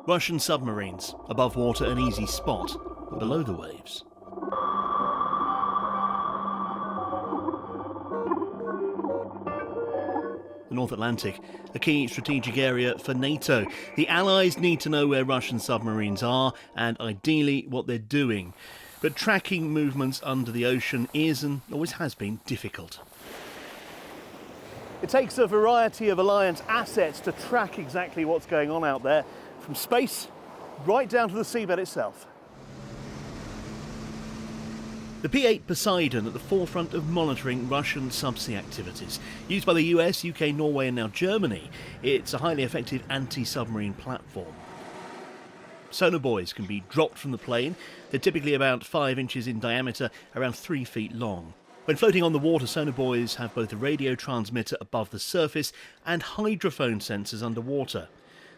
Russian submarines, above water an easy spot, but below the waves. The North Atlantic, a key strategic area for Nato. The Allies need to know where Russian submarines are and ideally what they're doing. But tracking movements under the ocean is and always has been difficult. It takes a variety of alliance assets to track exactly what's going on out there, from space right down to the seabed itself. The P-8 Poseidon at the forefront of monitoring Russian subsea activities. Used by the US, UK, Norway and now Germany, it's a highly effective anti-submarine platform. Sonar buoys can be dropped from the plane. They're typically about 5 inches in diameter, around 3 feet long. When floating on the water, sonar buoys have both a radio transmitter above the surface and hydrophone sensors underwater.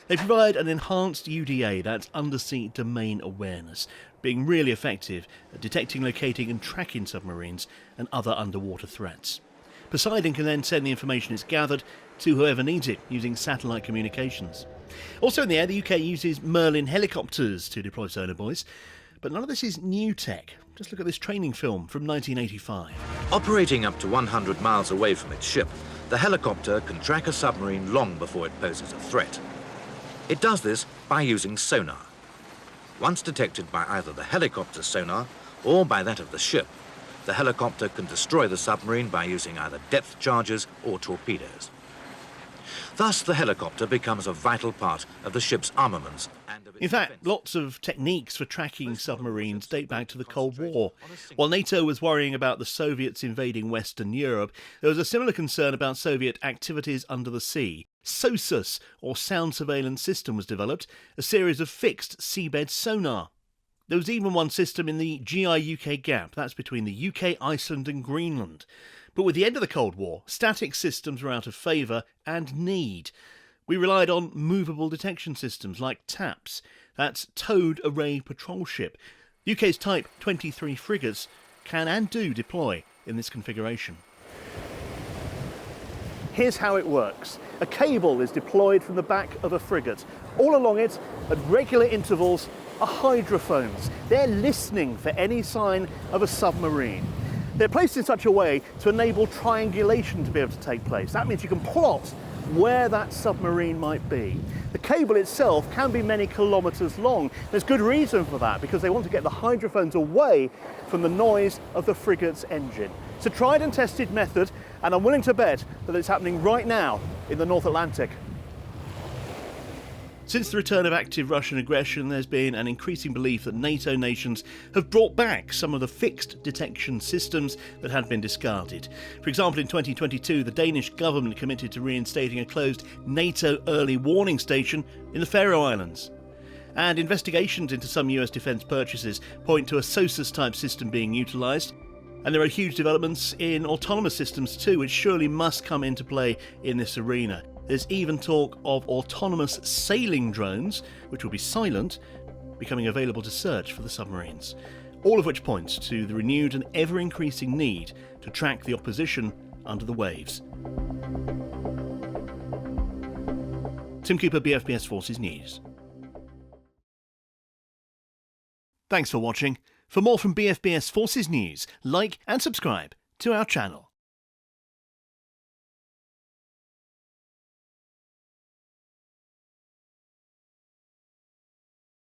They provide an enhanced UDA, that's undersea domain awareness, being really effective at detecting, locating and tracking submarines and other underwater threats. Poseidon can then send the information it's gathered to whoever needs it using satellite communications. Also in the air, the UK uses Merlin helicopters to deploy sonar buoys, but none of this is new tech. Just look at this training film from 1985. Operating up to 100 miles away from its ship, the helicopter can track a submarine long before it poses a threat. It does this by using sonar. Once detected by either the helicopter's sonar or by that of the ship, the helicopter can destroy the submarine by using either depth charges or torpedoes. Thus, the helicopter becomes a vital part of the ship's armaments and of its In fact, defense. lots of techniques for tracking submarines date back to the Cold War. While NATO was worrying about the Soviets invading Western Europe, there was a similar concern about Soviet activities under the sea. SOSUS, or Sound Surveillance System, was developed, a series of fixed seabed sonar. There was even one system in the GI-UK gap, that's between the UK, Iceland and Greenland. But with the end of the Cold War, static systems were out of favour and need. We relied on movable detection systems like TAPS, that's Towed Array Patrol Ship. The UK's Type 23 frigates can and do deploy in this configuration. Here's how it works. A cable is deployed from the back of a frigate. All along it, at regular intervals, are hydrophones. They're listening for any sign of a submarine. They're placed in such a way to enable triangulation to be able to take place. That means you can plot where that submarine might be. The cable itself can be many kilometres long. There's good reason for that, because they want to get the hydrophones away from the noise of the frigate's engine. It's a tried and tested method, and I'm willing to bet that it's happening right now in the North Atlantic. Since the return of active Russian aggression, there's been an increasing belief that NATO nations have brought back some of the fixed detection systems that had been discarded. For example, in 2022, the Danish government committed to reinstating a closed NATO early warning station in the Faroe Islands. And investigations into some US defence purchases point to a SOSUS-type system being utilised. And there are huge developments in autonomous systems too, which surely must come into play in this arena. There's even talk of autonomous sailing drones, which will be silent, becoming available to search for the submarines. All of which points to the renewed and ever-increasing need to track the opposition under the waves. Tim Cooper, BFBS Forces News. Thanks for watching. For more from BFBS Forces News, like and subscribe to our channel.